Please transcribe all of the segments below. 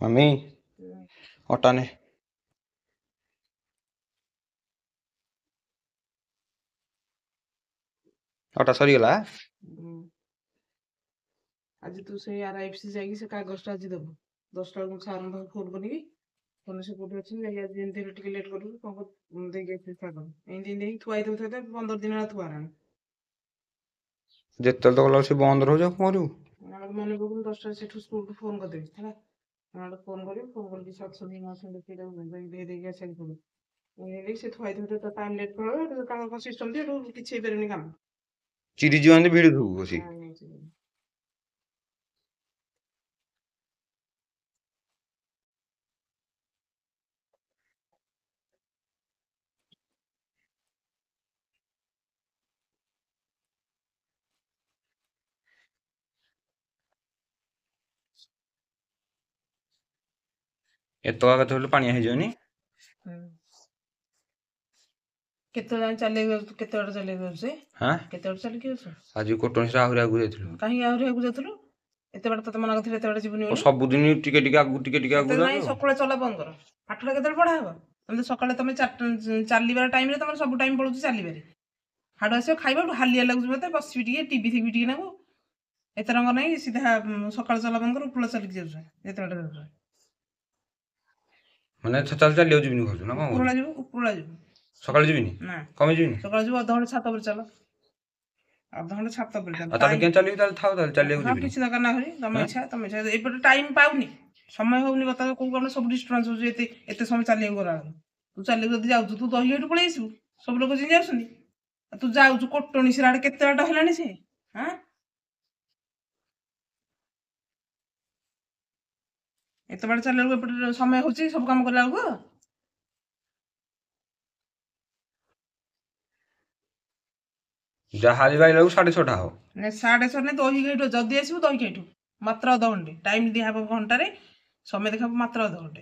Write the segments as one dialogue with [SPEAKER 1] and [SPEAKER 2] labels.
[SPEAKER 1] Mummy ଅଟା ନେ ଅଟା ସରିଗଲା।
[SPEAKER 2] ଆଜି ତୁ ସେଇ RIFC ଯାଇକି ସେ କାଗଜଟା ଆଜି ଦେବୁ 10ଟା ବେଳକୁ ସାରଙ୍କ ପାଖକୁ ଫୋନ୍ କରିକି ଫୋନ୍ ସେ କୋଉଠି ଅଛି ଯାଇକି ଆଜି ଯେମିତି ହେଲେ ଟିକେ ଲେଟ୍ କରିବୁ କଣ ଦେଇକି ଆସିବି କାଗଜ ଏମିତି ଦେଇକି ଥୁଆ ହେଇଥିବ 15 ଦିନ ହେଲା ଥୁଆ ହେଲାଣି।
[SPEAKER 1] ଯେତେବେଳେ ତ ଗଲା ସେ ବନ୍ଦ ରହୁଛି ଆଉ କଣ କରିବୁ।
[SPEAKER 2] ମନେ ପକଉନି 10ଟାରେ ସେଠୁ ସ୍କୁଲକୁ ଫୋନ୍ କରିଦେବି ହେଲା ଫୋନ୍ କରିବି ଫୋନ୍ କରିକି ସତ୍ସଙ୍ଗ ମାସ ଦେଇକି ଆସିବାକୁ ପଡ଼ିବ ଏମିତି ସେ ଥୁଆ ହେଇଥିବ ତ ଟାଇମ୍ ଲେଟ୍ ପଳେଇବ କାମ କଣ ସିଷ୍ଟମ୍ ଏଠୁ କିଛି ହେଇପାରିବନି କାମ
[SPEAKER 1] ଚିରି ଯିବ ଏମିତି ଭିଡି ଥିବୁ ବସି। ଏତକା କେତେବେଳେ ପାଣିଆ ହେଇଯିବନି।
[SPEAKER 2] କେତେବେଳେ ଚାଲିବାକୁ ଯାଉଛୁ କେତେ ବାଟ ଚାଲିବାକୁ ଯାଉଛୁ
[SPEAKER 1] ହାଁ
[SPEAKER 2] କେତେ ବାଟ ଚାଲିକି ଯାଉଛୁ
[SPEAKER 1] ଆଜି କୋଟଣିରେ ଆହୁରି ଆଗକୁ ଯାଇଥିଲୁ।
[SPEAKER 2] କାହିଁକି ଆହୁରି ଆଗକୁ ଯାଉଥିଲୁ ଏତେ ବାଟ ତତେ ମନା କରିଥିଲେ ଏତେ ବାଟ ଯିବୁନି ବୋଲି
[SPEAKER 1] ସବୁଦିନ ଟିକେ ଟିକେ ଆଗକୁ ଟିକେ ଟିକେ ଆଗକୁ
[SPEAKER 2] ନାଇଁ ସକାଳେ ଚଲା ବନ୍ଦ କର ପାଠଟା କେତେବେଳେ ପଢା ହବ ତମେ ସକାଳେ ତମେ ଚାଲିବାର ଟାଇମରେ ତମର ସବୁ ଟାଇମ ପଳଉଛି ଚାଲିବାରେ ହାଡୁ ଆସିବ ଖାଇବା ହାଲିଆ ଲାଗୁଛି ମତେ ବସିବି ଟିକେ ଟିଭି ଥିବି ଟିକେ ନାକୁ ଏତେ ରଙ୍ଗ ନାହିଁ ସିଧା ସକାଳେ ଚଲା ବନ୍ଦ କର ଉପରବେଳେ ଚାଲିକି ଯାଉଛ ଯେତେ ବାଟ ଯାଉଛ
[SPEAKER 1] ମାନେ ଚାଲି ଚାଲିବାକୁ ଯିବିନି ଘରକୁ ନା କଣ
[SPEAKER 2] ଉପରବେଳେ ଯିବୁ ଉପରବେଳେ ଯିବୁ
[SPEAKER 1] ସକାଳେ ଯିବିନି
[SPEAKER 2] ନା
[SPEAKER 1] କମେ ଯିବିନି
[SPEAKER 2] ସକାଳେ ଯିବୁ ଅଧଘଣ୍ଟେ ଛାତ ଉପରେ ଚାଲ ଅଧଘଣ୍ଟେ ଛାତ ଉପରେ ଚାଲ
[SPEAKER 1] ତାହେଲେ କେମିତି ଚାଲିବି ତାହେଲେ ଥାଉ ତାହେଲେ ଚାଲିବାକୁ ଯିବିନି
[SPEAKER 2] କିଛି ଦରକାର ନା ତମ ଇଚ୍ଛା ଏପଟେ ଟାଇମ ପାଉନି ସମୟ ହଉନି କଥା କୋଉ କାରଣ ସବୁ ଡିଷ୍ଟର୍ବାନ୍ସ ହଉଛି ଏତେ ସମୟ ଚାଲିବାକୁ ଗଲା ତୁ ଚାଲିବାକୁ ଯଦି ଯାଉଛୁ ତୁ ଦହି ଏଠୁ ପଳେଇ ଆସିବୁ ସବୁ ଲୋକ ଯେମିତି ଯାଉଛନ୍ତି ତୁ ଯାଉଛୁ କୋଟଣି ସିରା ଆଡେ କେତେ ବାଟ ହେଲାଣି ସେ ଏତେ ବାଟ ଚାଲିବାକୁ ଏପଟେ ସମୟ ହଉଛି ସବୁ କାମ କଲା ବେଳକୁ
[SPEAKER 1] ଯାହା ବାଇଲା ବେଳକୁ 6:30 ହବ
[SPEAKER 2] 6:30 ଦହି ଖାଇଠୁ ଯଦି ଆସିବୁ ଦହି ଖାଇଠୁ ମାତ୍ର ଅଧଘଣ୍ଟେ ଟାଇମ ଦିଆହବ ଘଣ୍ଟାରେ ସମୟ ଦେଖାବ ମାତ୍ର ଅଧଘଣ୍ଟେ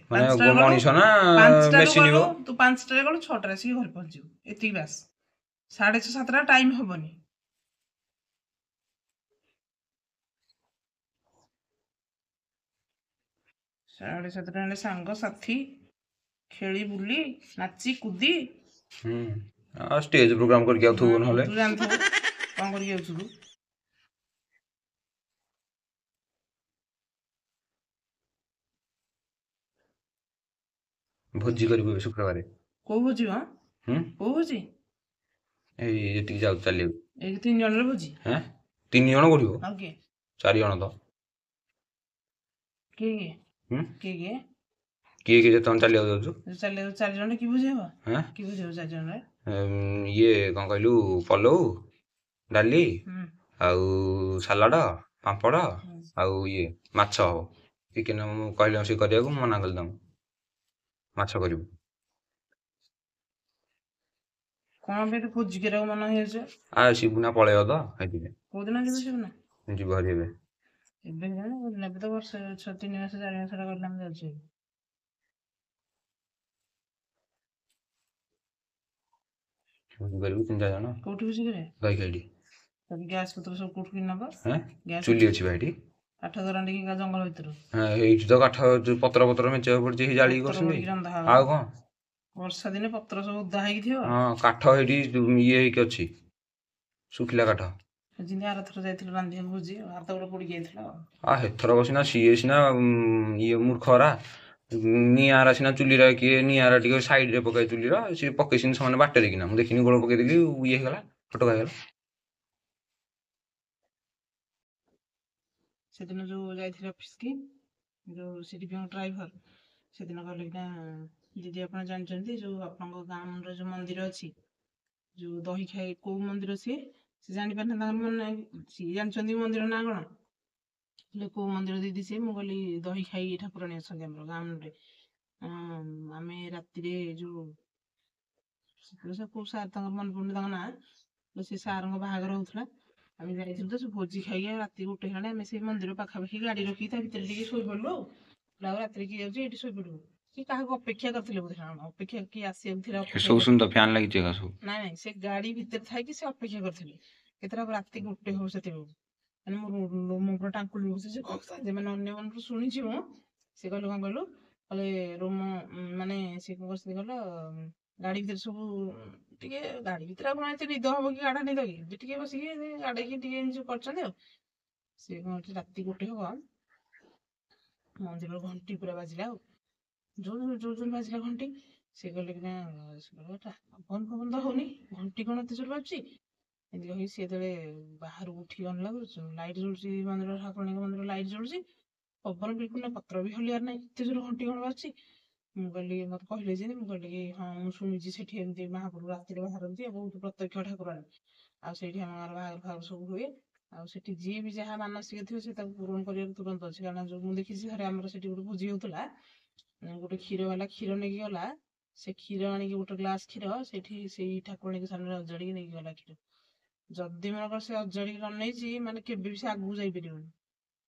[SPEAKER 1] ମଣିଷ ନା ମେସିନ
[SPEAKER 2] ତୁ 5ଟାରେ ଗଲୁ 6ଟାରେ ଆସିକି ଘରେ ପହଞ୍ଚିବୁ ଏତିକି ବାସ 6:30 7ଟା ଟାଇମ ହବନି 7:30 ହେଲେ ସାଙ୍ଗସାଥି ଖେଳି ବୁଲି ନାଚି କୁଦି
[SPEAKER 1] ଷ୍ଟେଜ ପ୍ରୋଗ୍ରାମ କରିକି ଆଉଥିବୁ ନହେଲେ
[SPEAKER 2] ତୁ ଜାଣିଥିବୁ କଣ କରିକି ଯାଉଛୁ ତୁ
[SPEAKER 1] ଭୋଜି କରିବୁ ଶୁକ୍ରବାରେ
[SPEAKER 2] କୋଉ ଭୋଜି କୋଉ ଭୋଜି
[SPEAKER 1] ଏଇ ଯେତିକି ଯାଉ ଚାଲିବାକୁ
[SPEAKER 2] ଏଇ 3 ଜଣର ଭୋଜି
[SPEAKER 1] 3 ଜଣ କରିବ
[SPEAKER 2] ଆଉ କିଏ
[SPEAKER 1] 4 ଜଣ ତ
[SPEAKER 2] କିଏ କିଏ
[SPEAKER 1] ଯେତେ ଚାଲିବାକୁ ଯାଉଛୁ
[SPEAKER 2] 4 ଜଣ କି ଭୋଜି ହବ କି ଭୋଜି ହବ 4 ଜଣରେ
[SPEAKER 1] ଇଏ କଣ କହିଲୁ ପଲଉ ଡାଲି ଆଉ ସାଲାଡ ପାମ୍ପଡ଼ ଆଉ ଇଏ ମାଛ ହବ ଚିକେନ ମୁଁ କହିଲି ସେ କରିବାକୁ ମୁଁ ମନା କଲି ତାଙ୍କୁ ମାଛ କରିବୁ
[SPEAKER 2] କଣ ପାଇଁ ଭୋଜି କରିବାକୁ ମନ ହେଇଯାଉଛି
[SPEAKER 1] ଶିବୁନା ପଳେଇବ ତ ସେଇଥିପାଇଁ
[SPEAKER 2] କୋଉଦିନ ଯିବୁ ଶିବୁନା
[SPEAKER 1] ଯିବ ଭାରି ଏବେ
[SPEAKER 2] ଏବେ ତ ବର୍ଷ 3 ମାସ 4 ମାସ ଗଲେ ଆମେ ଯାଉଛୁ
[SPEAKER 1] କରିବୁ 3-4 ଜଣ
[SPEAKER 2] କୋଉଠି ଭୋଜି କରିବା
[SPEAKER 1] ଦହି ଖାଇଠି
[SPEAKER 2] ଗ୍ୟାସ ପତ୍ର ସବୁ କୋଉଠୁ କିଣି ନବା
[SPEAKER 1] ଚୁଲି ଅଛି ବା ଏଠି
[SPEAKER 2] କାଠ ଦରାଣ୍ଡିକି ଜଙ୍ଗଲ ଭିତରୁ
[SPEAKER 1] ଏଇଠି ତ କାଠ ପତ୍ର ମେଞ୍ଚା ପଡିଛି ଜାଳିକି କରୁଛନ୍ତି ଆଉ କଣ
[SPEAKER 2] ବର୍ଷା ଦିନେ ପତ୍ର ସବୁ ଓଦା ହେଇକି ଥିବ
[SPEAKER 1] କାଠ ଏଇଠି ଇଏ ହେଇକି ଅଛି ଶୁଖିଲା କାଠ
[SPEAKER 2] ଯେମିତି ଆରଥର ଯାଇଥିଲୁ ରାନ୍ଧିବାକୁ ଭୋଜି ହାତ ଗୋଡ଼ ପୋଡିକି ଯାଇଥିଲା
[SPEAKER 1] ହେଥର ସିନା ସିଏ ସିନା ଇଏ ମୂର୍ଖରା ନିଆଁରା ସିନା ଚୁଲିର କିଏ ନିଆଁରା ଟିକେ ସାଇଡରେ ପକାଏ ଚୁଲିର ସିଏ ପକେଇଛନ୍ତି ସେମାନେ ବାଟରେ କିନା ମୁଁ ଦେଖିନି ଗୋଡ଼ ପକେଇଦେଲି ଇଏ ହେଇଗଲା ଫଟକା ହେଇଗଲା
[SPEAKER 2] ସେଦିନ ଯୋଉ ଯାଇଥିଲେ ଅଫିସ କି ଯୋଉ ସିଡିପିଙ୍କ ଡ୍ରାଇଭର ସେଦିନ କହିଲେ କିନା ଦିଦି ଆପଣ ଜାଣିଛନ୍ତି ଯୋଉ ଆପଣଙ୍କ ଗାଁ ମୁଣ୍ଡରେ ଯୋଉ ମନ୍ଦିର ଅଛି ଯୋଉ ଦହି ଖାଇ କୋଉ ମନ୍ଦିର ସିଏ ସେ ଜାଣିପାରିଥାନ୍ତା ତାଙ୍କର ମନେ ନାହିଁ ସିଏ ଜାଣିଛନ୍ତି ମନ୍ଦିର ନାଁ କଣ ହେଲେ କୋଉ ମନ୍ଦିର ଦିଦି ସିଏ ମୁଁ କହିଲି ଦହି ଖାଇ ଠାକୁରାଣୀ ଅଛନ୍ତି ଆମର ଗାଁ ମୁଣ୍ଡରେ ଆମେ ରାତିରେ ଯୋଉ କୋଉ ସାର୍ ତାଙ୍କର ମନେ ପଡୁନି ତାଙ୍କ ନାଁ ସେ ସାରଙ୍କ ବାହାଘର ହଉଥିଲା ଆମେ ଯାଇଥିଲୁ ତ ସେ ଭୋଜି ଖାଇକି ରାତି 1 ହେଲାଣି ଆମେ ସେଇ ମନ୍ଦିର ପାଖାପାଖି ଗାଡି ରଖିକି ତା ଭିତରେ ଟିକେ ଶୋଇପଡିଲୁ ଆଉ ରାତିରେ କିଏ ଯାଉଛି ଏଇଠି ଶୋଇପଡିବୁ କି କାହାକୁ ଅପେକ୍ଷା କରିଥିଲେ ବୋଧେ ଅପେକ୍ଷା କିଏ ଆସିବାକୁ ଥିଲା ଫ୍ୟାନ୍ ଲାଗିଛି ନାଇଁ ସେ ଗାଡି ଭିତରେ ଥାଇକି ସେ ଅପେକ୍ଷା କରିଥିଲେ କେତେଟା ରାତି 1 ହବ ସେତେବେଳକୁ ମାନେ ମୋ ପୁରା ଟାଙ୍କୁଳି ବସିଛି ମାନେ ଅନ୍ୟ ମାନଠୁ ଶୁଣିଛି ମୁଁ ସେ କହିଲେ କଣ କହିଲୁ, କହିଲେ ରୁମ୍ ମାନେ ସେ କଣ କରୁଛନ୍ତି କହିଲ, ଗାଡି ଭିତରେ ସବୁ ଟିକେ ଗାଡି ଭିତରେ ଆଉ କଣ ଏତେ ନିଦ ହବ କି ଗାଢା ନିଦ କି ଟିକେ ବସିକି ଗାଡେଇକି ଟିକେ ଏମିତି କରିଛନ୍ତି ଆଉ। ସେ କଣ ହଉଛି ରାତି 1 ହବ, ମନ୍ଦିର ଘଣ୍ଟି ପୁରା ବାଜିଲା ଆଉ ଯୋଉ ବାଜିଲା ଘଣ୍ଟି, ସେ କହିଲେ କି ନା ପବନ ଫବନ ତ ହଉନି, ଘଣ୍ଟି କଣ ଏତେ ଜୋର ବାଜୁଛି, ଏମିତି କହିକି ସିଏ ଯେତେବେଳେ ବାହାରକୁ ଉଠିକି ଅନେଇଲା ଲାଇଟ୍ ଜଳୁଛି, ମନ୍ଦିର ଠାକୁରାଣୀଙ୍କ ମନ୍ଦିର ଲାଇଟ୍ ଜଳୁଛି, ପବନ ବିଲକୁଲ ନା, ପତ୍ର ବି ହଲିଆର ନାହିଁ, ଏତେ ଜୋର ଘଣ୍ଟି କଣ ବାଜୁଛି। ମୁଁ କହିଲି, ମତେ କହିଲେ ଯେ ମୁଁ କହିଲି କି ହଁ ମୁଁ ଶୁଣିଛି ସେଠି ଏମିତି ମହାପ୍ରଭୁ ରାତିରେ ବାହାରନ୍ତି ଆଉ ବହୁତ ପ୍ରତ୍ୟକ୍ଷ ଠାକୁରାଣୀ, ଆଉ ସେଇଠି ଆମ ଗାଁର ବାହାଘର ଫାହାଘର ସବୁ ହୁଏ, ଆଉ ସେଠି ଯିଏ ବି ଯାହା ମାନସିକ ଥିବ ସେ ତାକୁ ପୂରଣ କରିବାକୁ ତୁରନ୍ତ ଅଛି। କାରଣ ଯୋଉ ମୁଁ ଦେଖିଛି ଥରେ ଆମର ସେଠି ଗୋଟେ ଭୋଜି ହଉଥିଲା, ଗୋଟେ କ୍ଷୀର ବାଲା କ୍ଷୀର ନେଇକି ଗଲା, ସେ କ୍ଷୀର ଆଣିକି ଗୋଟେ ଗ୍ଲାସ କ୍ଷୀର ସେଠି ସେଇ ଠାକୁରାଣୀଙ୍କ ସାମ୍ନାରେ ଅଜାଡିକି ନେଇକି ଗଲା କ୍ଷୀର। ଯଦି ମନେକର ସେ ଅଜାଡିକି ନ ନେଇଛି ମାନେ କେବେ ବି ସେ ଆଗକୁ ଯାଇପାରିବନି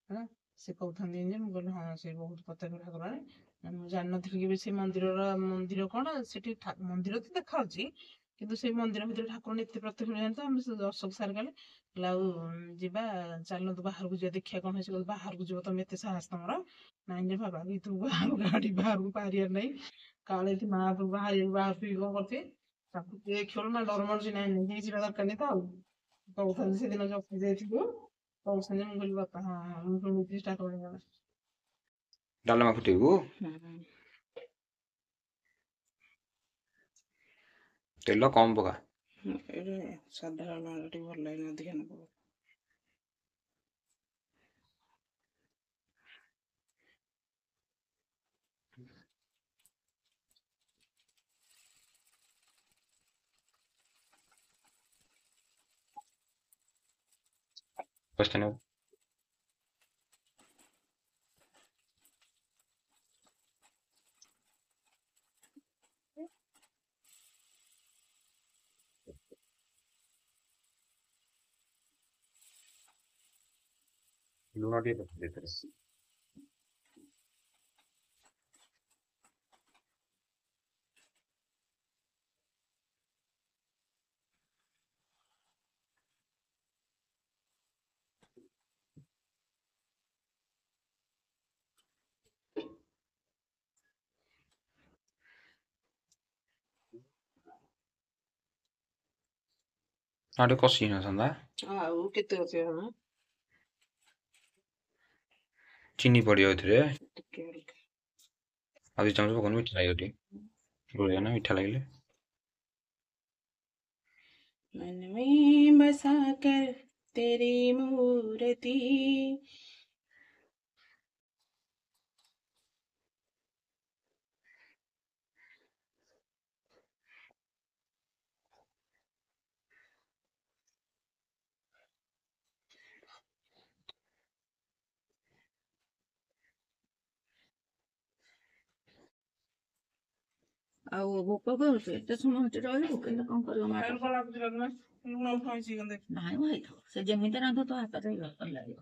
[SPEAKER 2] ହେଲା। ସେ କହୁଥାନ୍ତି ଯେ, ମୁଁ କହିଲି ହଁ ସେ ବହୁତ ପ୍ରତ୍ୟକ୍ଷ ଠାକୁରାଣୀ, ମୁଁ ଜାଣିନଥିଲି କେବେ ସେ ମନ୍ଦିର କଣ ସେଠି ମନ୍ଦିର ତ ଦେଖାଯାଉଛି, କିନ୍ତୁ ସେଇ ମନ୍ଦିର ଭିତରେ ଠାକୁରାଣୀ ଏତେ ପ୍ରତ୍ୟକ୍ଷ ଜାଣିତ। ଆମେ ସେ ଅଶୋକ ସାର୍ କଲେ ଆଉ ଯିବା ଚାଲନ୍ତୁ ବାହାରକୁ ଯିବା ଦେଖିବା କଣ ହେଇଛି, ବାହାରକୁ ଯିବ ତମେ ଏତେ ସାହସ ତମର, ନାଇଁ ଯେ ବାବା ବି ତୁ ଗାଡି ବାହାରକୁ ବାହାରିବାର ନାହିଁ, କାଳେ ଏଠି ବାହାରକୁ କଣ କରିଥିବେ, ତାକୁ ଦେଖିବ ନା ଡର ମାରୁଛି, ନାଇଁ ନେଇକି ଯିବା ଦରକାର ନାହିଁ ତ ଆଉ। କହୁଥାନ୍ତି ସେଦିନ ଯୋଉ ଅଫିସ ଯାଇଥିଲୁ, କହୁଛନ୍ତି, ମୁଁ କହିଲି ବାପା ହଁ ମୁଁ ଶୁଣିଛି ଠାକୁରାଣୀ କଣ।
[SPEAKER 1] ଡାଲମା ଫୁଟେଇବୁ, ତେଲ କମ ପକା।
[SPEAKER 2] ସାଧାରଣ ଟିକେ ଭଲ ଲାଗେନି, ଅଧିକା ନ ପକା।
[SPEAKER 1] Question. ଲୁଣ ଟିକେ ପକେଇ ଦେଇଥିରେ। ଆଉ ଟିକେ କଷି ହେଇନଥାନ୍ତା,
[SPEAKER 2] ଆଉ କେତେ ଅଛି ଆମେ
[SPEAKER 1] ଚିନି ପଡିବ ଏଥିରେ,
[SPEAKER 2] ଟିକେ ହାଲକା।
[SPEAKER 1] ଆଉ 2 ଚାମଚ ପକଉନ, ମିଠା ଲାଗିବ ଟିକେ, ଗୋଳିଆ ନା ମିଠା ଲାଗିଲେ।
[SPEAKER 2] मन में बसा कर तेरी मूर्ति।
[SPEAKER 3] ଆଉ ଭୋକ କରୁଛି ଏତେ ସମୟ ସେଠି ରହିବୁ କେମିତି କଣ କରିବ ମା
[SPEAKER 2] ଖାଇଲୁ କଣ ଲାଗୁଛି ଡାଲମା? ଲୁଣ ଖାଇଛି କେତେ?
[SPEAKER 3] ନାଇଁ ଭାଇ ସେ ଯେମିତି ରାନ୍ଧୁ ତ ହାତରେ ଭଲ ଲାଗିବ,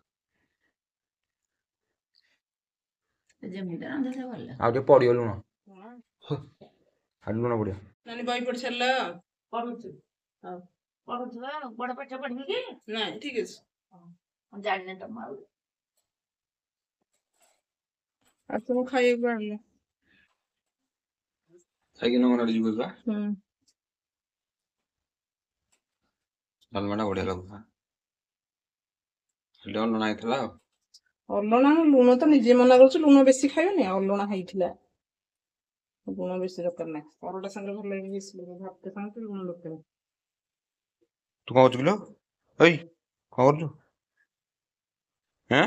[SPEAKER 3] ସେ ଯେମିତି ରାନ୍ଧେ ସେ ଭଲ ଲାଗିବ।
[SPEAKER 1] ଆଉ ଟିକେ ପଡିବ ଲୁଣ,
[SPEAKER 2] କଣ?
[SPEAKER 1] ଆଉ ଲୁଣ ପଡିବ।
[SPEAKER 2] ନାନୀ ବହି ପଢି ସାରିଲା?
[SPEAKER 3] ପଢୁଛୁ,
[SPEAKER 2] ହଉ
[SPEAKER 3] ପଢୁଛୁ ଆଉ ବଡ ପାଠ ପଢିବି କି?
[SPEAKER 2] ନାଇଁ ଠିକ ଅଛି।
[SPEAKER 3] ମୁଁ ଜାଣିନି ତ ମୁଁ ଆଉ
[SPEAKER 2] ଆଉ ତୁ ଖାଇବାକୁ ଆଣିଲେ?
[SPEAKER 1] ଖାଇକି ନମନ ଯିବୁ ବା,
[SPEAKER 2] ହୁଁ।
[SPEAKER 1] ଡାଲମାଟା ବଢିଆ ଲାଗୁଥିଲା, ଖାଲି ଅଲଣା ହେଇଥିଲା ଆଉ।
[SPEAKER 2] ଅଲଣା ଲୁଣ ତ ନିଜେ ମନା କରୁଛୁ, ଲୁଣ ବେଶୀ ଖାଇବନି, ଅଲଣା ହେଇଥିଲା। ଲୁଣ ବେଶୀ ଦରକାର ନାହିଁ, ପରଟା ସାଙ୍ଗରେ ଭଲ ଲାଗେ ବେଶୀ, ଭାତ ସାଙ୍ଗରେ ଲୁଣ ଦରକାର।
[SPEAKER 1] ତୁ କଣ କରୁଛୁ କିଲୋ? ଏଇ କଣ କରୁଛୁ? ହେଁ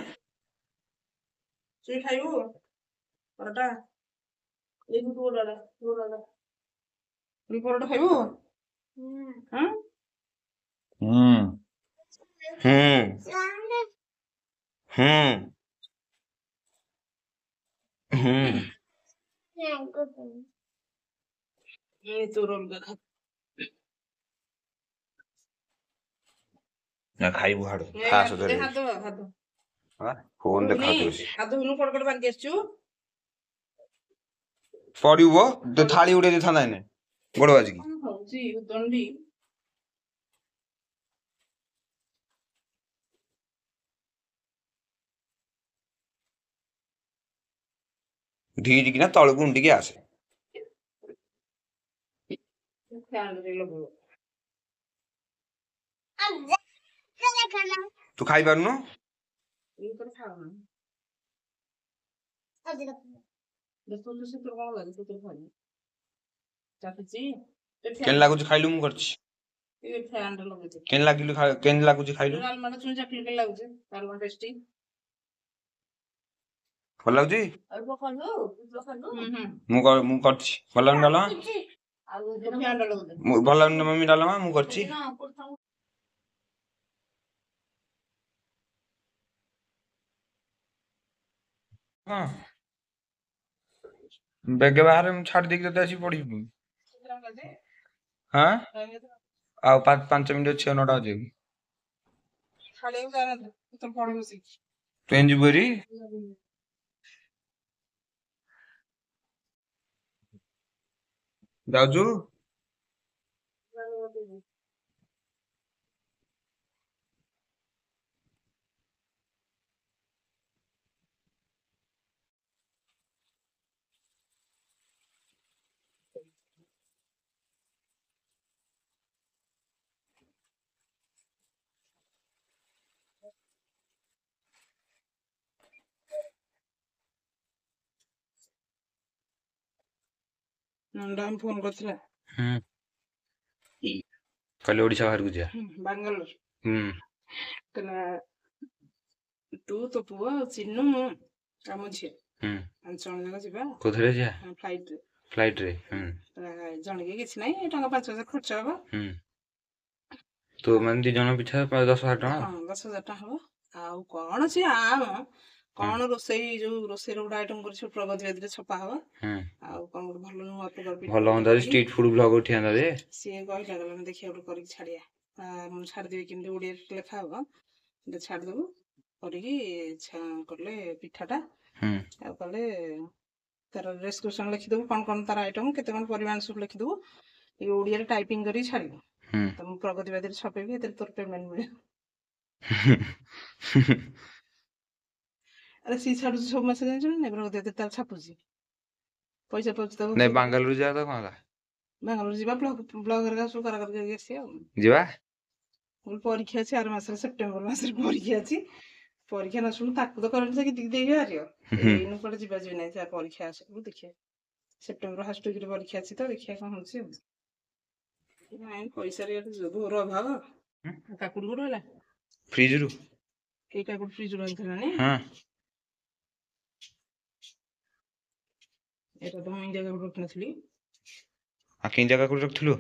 [SPEAKER 2] ତୁ ଖାଇବୁ ପରଟା? ଏଇଠୁ ପରଟା ପରଟା ଖାଇବୁ? ହଁ
[SPEAKER 1] ହୁଁ ହୁଁ ହୁଁ ହୁଁ।
[SPEAKER 2] ଏ ତୋର ଅଲଗା ଖା।
[SPEAKER 1] ନା ଖାଇବୁ ହାଡୁ,
[SPEAKER 2] ଏ
[SPEAKER 1] ଫାସ
[SPEAKER 2] ଦେ
[SPEAKER 1] ଧରେ
[SPEAKER 2] ହାତ ହାତ
[SPEAKER 1] ଫୋନ ଦେଖାଉଛି ବସି।
[SPEAKER 2] ହାତ ଧୁନୁ କଟ କଟ ବାଙ୍କି ଆସିଛୁ।
[SPEAKER 1] ପଡିବୁ, ଥାଳି ଉଡେଇ ଦେଇଥାନ୍ତା ଏନେ ଗୋଡ ବାଜିକି।
[SPEAKER 2] କଣ ହଉଛି ଦଣ୍ଡି?
[SPEAKER 1] ଧୀରିକିନା ତଳକୁ ଉଣ୍ଡିକି ଆସେ। ତୁ ଖାଇପାରୁନୁ? କେନ୍ ଲାଗୁଛି ଖାଇଲୁ? ମୁଁ କରିଛି। କେନ୍ ଲାଗୁଛି ଖାଇଲୁ? ଭଲ ଲାଗୁଛି? ମୁଁ କରିଛି। ଭଲ ଲାଗୁନି ଡାଲମା? ଭଲ ଲାଗୁନି ମମ୍ମି ଡାଲମା? ମୁଁ କରିଛି। ହଁ ବେଗେ ବାହାରେ ମୁଁ ଛାଡି ଦେଇକି ତତେ ଆସିକି ପଢିବୁ। ହଁ ଆଉ 5 ମିନିଟ୍ ଅଛି 9ଟା ବାଜେ। ତୁ ଏନ୍ ଯିବୁ ହେରି? ଯାଉଛୁ?
[SPEAKER 2] ଫୋନ କରିଥିଲା
[SPEAKER 1] କହିଲେ ଓଡିଶା ବାହାରକୁ ଯିବା।
[SPEAKER 2] ବାଙ୍ଗାଲୋର କହିଲା ତୁ ତୋ ପୁଅ ଚିନୁ ମୁଁ ଆମ ଝିଅ 5 ଜଣ ଯାକ ଯିବା।
[SPEAKER 1] କୋଉଥିରେ ଯିବା?
[SPEAKER 2] ଫ୍ଲାଇଟରେ। ଜଣକେ କିଛି ନାହିଁ, ଟଙ୍କା 5,000 ଖର୍ଚ୍ଚ ହବ।
[SPEAKER 1] ତୁ ମାନେ 2 ଜଣ ପିଛା 10,000 ଟଙ୍କା?
[SPEAKER 2] ହଁ 10,000 ଟଙ୍କା ହବ। ଆଉ କଣ ସିଏ କଣ ରୋଷେଇ ଯୋଉ ରୋଷେଇର ଗୋଟେ ଆଇଟମ କରି ପ୍ରଗତିବାଦୀରେ ଛପା ହବ। ଆଉ କଣ ଗୋଟେ ଭଲ ନୂଆ ପ୍ରକାର
[SPEAKER 1] ଭଲ ହୁଅନ୍ତା ଷ୍ଟ୍ରିଟ୍ ଫୁଡ ବ୍ଲଗ ଉଠିଆନ୍ତା ଯେ।
[SPEAKER 2] ସିଏ କହିଲା ଦେଖିବା ଗୋଟେ କରିକି ଛାଡିବା। ମୁଁ ଛାଡିଦେବି କେମିତି ଓଡିଆରେ ଲେଖା ହବ ଛାଡିଦବୁ କରିକି କଲେ ପିଠାଟା ଆଉ କଲେ ତାର ଡେସ୍କ୍ରିପସନ ଲେଖିଦବୁ କଣ କଣ ତାର ଆଇଟମ କେତେ କଣ ପରିମାଣ ସବୁ ଲେଖିଦବୁ। ଏଇ ଓଡିଆରେ ଟାଇପିଂ କରିକି ଛାଡିବୁ। ତ ମୁଁ ପ୍ରଗତିବାଦୀରେ ଛପେଇବି, ଏଥିରେ ତୋର ପେମେଣ୍ଟ ମିଳିବ। ଆରେ ସିଏ ଛାଡୁଛି ସବୁ ମାସ ଜାଣିଛୁ ନା ପ୍ରଗତିବାଦୀରେ ତାର ଛାପୁଛି ପଇସା ପାଉଛି ତାକୁ।
[SPEAKER 1] ନାଇଁ ବାଙ୍ଗାଲୋର ଯିବା ତ କଣ ହେଲା?
[SPEAKER 2] ବାଙ୍ଗାଲୋର ଯିବା ବ୍ଲଗ ହେରିକା ସବୁ କରାକରି କରିକି ଆସିବା ଆଉ।
[SPEAKER 1] ଯିବା।
[SPEAKER 2] ପରୀକ୍ଷା ଅଛି ଆର ମାସରେ, ସେପ୍ଟେମ୍ବର ମାସରେ ପରୀକ୍ଷା ଅଛି। ପରୀକ୍ଷା ନ ଶୁଣୁ ତାକୁ ତ କରନ୍ତି ସେ ଗୀତ ଦେଇକି ବାହାରିବ। ଏଇନୁ କୁଆଡେ ଯିବା ନାହିଁ, ଯାହା ପରୀକ୍ଷା ଆସିବୁ ଦେଖିବା। ସେପ୍ଟେମ୍ବର ଫାର୍ଷ୍ଟ ୱିକରେ ପରୀକ୍ଷା ଅଛି ତ ଦେଖିବା କଣ ହଉଛି ଆଉ। ନାଇଁ ପଇସାର ଘୋର ଅଭାବ। କାକୁଡି କୋଉଠୁ ହେଲା?
[SPEAKER 1] ଫ୍ରିଜରୁ।
[SPEAKER 2] ଏଇ କାକୁଡି ଫ୍ରିଜରୁ ଆଣିଥିଲା ନା? ଏଟା ତ ମୁଁ ଇଣ୍ଡିଆ କାକୁଡି ରଖିନଥିଲି।
[SPEAKER 1] ଆଉ କେମିତିଆ କାକୁଡି ରଖିଥିଲୁ?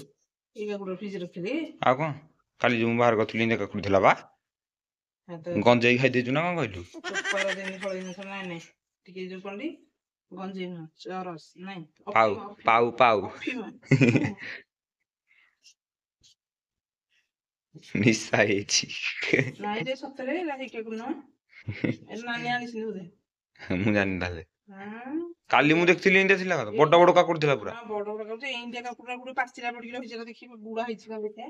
[SPEAKER 2] ଏଇ କାକୁଡି ଫ୍ରିଜରେ ରଖିଥିଲି।
[SPEAKER 1] ଆଉ କଣ କାଲି ଯୋଉ ମୁଁ ବାହାର କରିଥିଲି ଇଣ୍ଡିଆ କାକୁଡି ଥିଲା ବା। ଗଞ୍ଜେଇ ଖାଇ ଦେଇଛୁ ନା କଣ କହିଲୁ?
[SPEAKER 2] ନାଇଁ ଟିକେ ଯୋଉ କଣଟି ଗଞ୍ଜେଇ ନୁହଁ ଚରସ ନାଇଁ
[SPEAKER 1] ପାଉ ନିଶା ହେଇଛି।
[SPEAKER 2] ନାଇଁ ରେ ସତରେ ନାନୀ ଆଣିଛି ବୋଧେ।
[SPEAKER 1] ମୁଁ ଜାଣିନି ତାହେଲେ। କାଲି ମୁଁ ଦେଖିଥିଲି ଇଣ୍ଡିଆ ଥିଲା, ବଡ ବଡ କାକୁଡି ଥିଲା ପୁରା।
[SPEAKER 2] ବଡ ବଡ କାକୁଡି ଇଣ୍ଡିଆ କାକୁଡି ଗୋଟେ ପାଚିଲା ପଡିକି ରହିଛି, ଦେଖିବି ବୁଢା ହେଇଛି କଣ ଦେଖିଆ।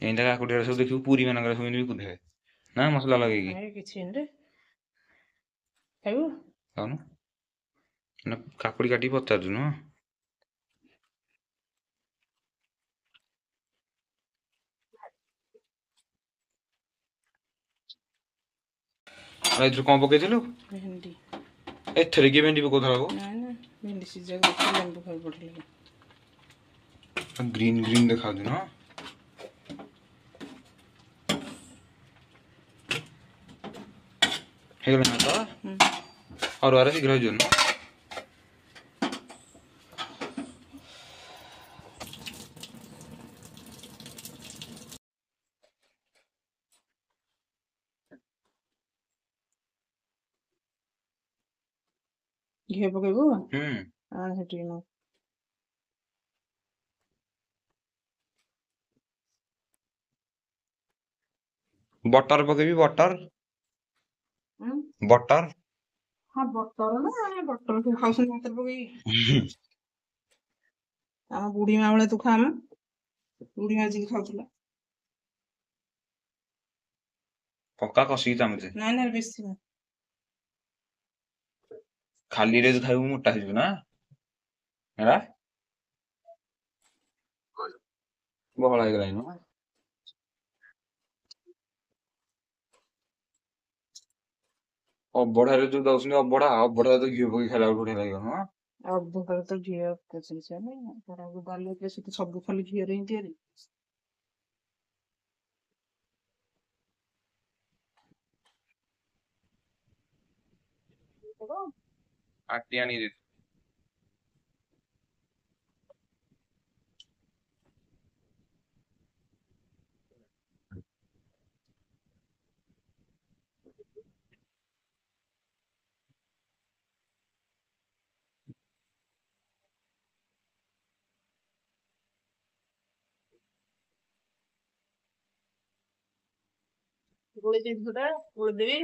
[SPEAKER 1] ଇଣ୍ଡିଆ କାକୁଡି ସବୁ ଦେଖିବୁ ପୁରୀ ମାନଙ୍କରେ ସବୁ ବିକୁଥିବେ ନା ମସଲା ଲଗେଇକି।
[SPEAKER 2] କିଛି ଖାଇବୁ
[SPEAKER 1] ଖାଉନୁ ନା କାକୁଡି କାଟିକି ପଚାରୁଛୁ ନୁହଁ? ଏଥିରୁ କଣ ପକେଇଥିଲୁ?
[SPEAKER 2] ଭେଣ୍ଡି।
[SPEAKER 1] ଏଥିରେ କିଏ ଭେଣ୍ଡି ପକଉଥିଲା ବାବୁ?
[SPEAKER 2] ଭେଣ୍ଡି ସିଝା ଲେମ୍ବୁ ଖାଇ ପଡିଲେ
[SPEAKER 1] ଗ୍ରୀନ୍ ଗ୍ରୀନ୍ ଦେଖାଯାଉଛି ନା? ହେଇଗଲା ତ? ଅରୁଆରେ ଶୀଘ୍ର ହେଇଯିବ ନା?
[SPEAKER 2] ଘିଅ ପକେଇବୁ? ସେଠି ନ
[SPEAKER 1] ବଟର ପକେଇବି ବଟର। ବଟର
[SPEAKER 2] ହଁ ବଟର ନା ବଟର ତୁ ଖାଉଛନ୍ତି ଭାତରେ ପକେଇକି? ଆମ ବୁଢୀ ମା ଭଳିଆ ତୁ ଖାଆନା, ବୁଢୀ ମା ଯିକି ଖାଉଥିଲା।
[SPEAKER 1] ପକ୍କା କଷିକି ଚାମଚେ।
[SPEAKER 2] ନାଇଁ ବେଶୀ ନାହିଁ।
[SPEAKER 1] ଖାଲିରେ ଯଦି ଖାଇବୁ ମୋଟା ହେଇଯିବୁ ନା ଏରା ବହଳ ହେଇଗଲାଣି ନା। ଅବଢାରେ ଯୋଉ ଦଉଛନ୍ତି ଅବଢା ତ ଘିଅ ପକେଇ ଖାଇଲା ବେଳକୁ ବଢିଆ ଲାଗିବ ନୁହଁ?
[SPEAKER 2] ଅବଢାରେ ତ ଘିଅ ଡାଲି ସେଠି ସବୁ ଖାଲି ଘିଅରେ ହିଁ ତିଆରି।
[SPEAKER 1] ଆଟି ଆଣିକି
[SPEAKER 2] ଗୋଳେଇ ଦେଇଥିବୁ ଟା ଗୋଳେଇ ଦେବି।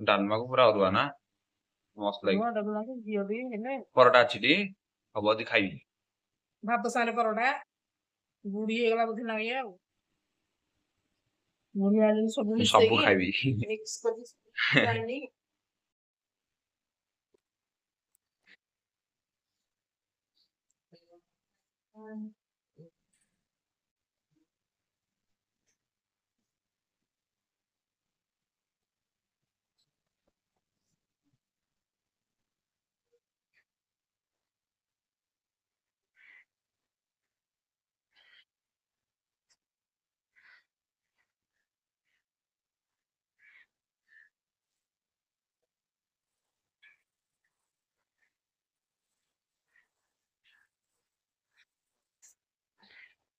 [SPEAKER 1] ଡାଲମାକୁ ପୁରା ଅରୁଆ ନା ମସ୍ତ ଲାଗିବ।
[SPEAKER 2] ଘିଅ ବି ହେଲେ
[SPEAKER 1] ପରଟା ଅଛି ଟି ହବ ଯଦି ଖାଇବି।
[SPEAKER 2] ଭାତ ସାଙ୍ଗରେ ପରଟା ବୁଢୀ ହେଇଗଲା ବୋଧେ ନା ଇଏ ଆଉ ବୁଢୀ ଆଣି ସବୁ
[SPEAKER 1] ମୁଁ ସବୁ
[SPEAKER 2] ମିଶେଇକି
[SPEAKER 1] ଖାଇବି।
[SPEAKER 2] ମିକ୍ସ କରିକି ଜାଣିନି।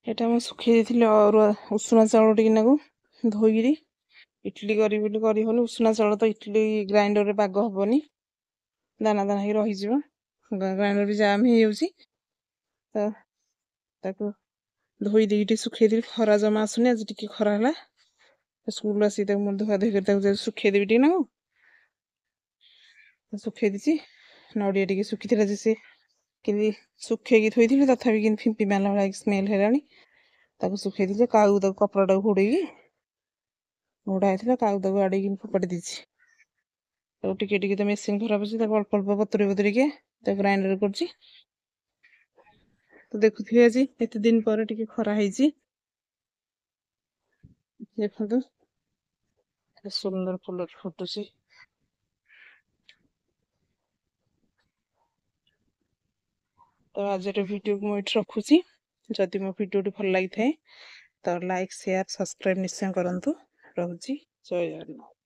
[SPEAKER 2] ଏଟା ମୁଁ ଶୁଖେଇ ଦେଇଥିଲି ଅରୁଆ ଉଷୁନା ଚାଉଳ ଟିକେ ନାକୁ ଧୋଇକିରି ଇଟଲି କରିବି ବୋଲି କରିହବନି। ଉଷୁନା ଚାଉଳ ତ ଇଟଲି ଗ୍ରାଇଣ୍ଡରରେ ପାଗ ହବନି, ଦାନା ଦାନା ହେଇକି ରହିଯିବ, ଗ୍ରାଇଣ୍ଡର ବି ଜାମ୍ ହେଇଯାଉଛି। ତ ତାକୁ ଧୋଇ ଦେଇକି ଟିକେ ଶୁଖେଇ ଦେବି। ଖରା ଜମା ଆସୁନି, ଆଜି ଟିକେ ଖରା ହେଲା। ସ୍କୁଲ ଆସିକି ତାକୁ ଧୁଆ ଧୋଇ କରି ତାକୁ ଶୁଖେଇ ଦେବି ଟିକେ ନାକୁ। ଶୁଖେଇ ଦେଇଛି। ନଡ଼ିଆ ଟିକେ ଶୁଖିଥିଲା ଯେ ସେ କେମିତି ଶୁଖେଇକି ଥୋଇଥିଲି, ତଥାପି କେମିତି ଫିମ୍ପି ମାରିଲା ଭଳିଆ ସ୍ମେଲ ହେଲାଣି। ତାକୁ ଶୁଖେଇ ଦେଇଛି। କାଉ ତାକୁ କପଡ଼ାଟାକୁ ଘୋଡେଇକି ଘୋଡା ହେଇଥିଲା, କାଉ ତାକୁ ଆଡେଇକି ଫୋପାଡ଼ି ଦେଇଛି। ତାକୁ ଟିକେ ଟିକେ ତ ମେସିନ୍ ଖରାପ ଅଛି, ତାକୁ ଅଳ୍ପ ଅଳ୍ପ ବତୁରେଇକି ତାକୁ ଗ୍ରାଇଣ୍ଡର କରୁଛି। ତ ଦେଖୁଥିବେ ଆଜି ଏତେ ଦିନ ପରେ ଟିକେ ଖରା ହେଇଛି। ଦେଖନ୍ତୁ ସୁନ୍ଦର ଫୁଲ ଫୁଟୁଛି। ତ ଆଜିର ଭିଡ଼ିଓକୁ ମୁଁ ଏଠି ରଖୁଛି। ଯଦି ମୋ ଭିଡ଼ିଓଟି ଭଲ ଲାଗିଥାଏ ତ ଲାଇକ୍, ସେୟାର, ସବସ୍କ୍ରାଇବ୍ ନିଶ୍ଚୟ କରନ୍ତୁ। ରହୁଛି। ଜୟ ଜଗନ୍ନାଥ।